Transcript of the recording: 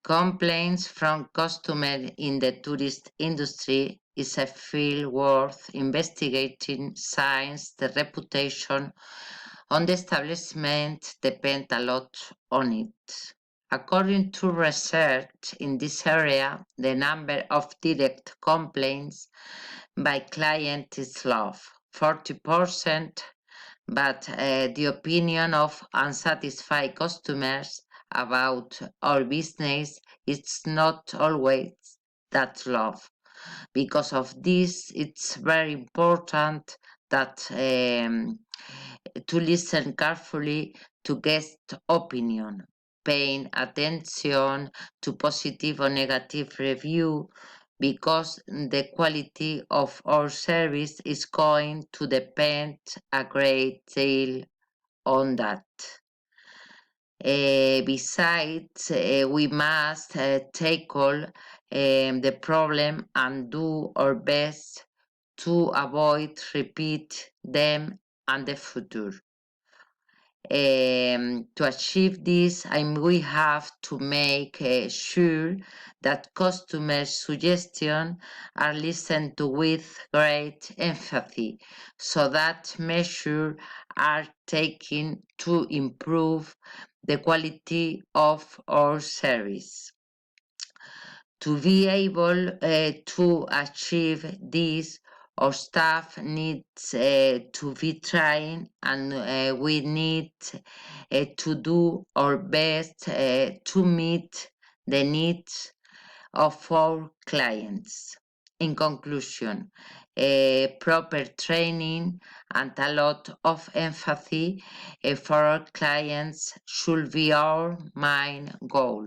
Complaints from customers in the tourist industry is a field worth investigating since the reputation on the establishment depends a lot on it. According to research in this area, the number of direct complaints by clients is low, 40%, but the opinion of unsatisfied customers about our business is not always that low. Because of this, it's very important that to listen carefully to guest opinion, paying attention to positive or negative review because the quality of our service is going to depend a great deal on that. Besides, we must tackle the problem and do our best to avoid repeat them in the future. To achieve this, we have to make sure that customer suggestions are listened to with great empathy, so that measures are taken to improve the quality of our service. To be able to achieve this, our staff needs to be trained and we need to do our best to meet the needs of our clients. In conclusion, proper training and a lot of empathy for our clients should be our main goal.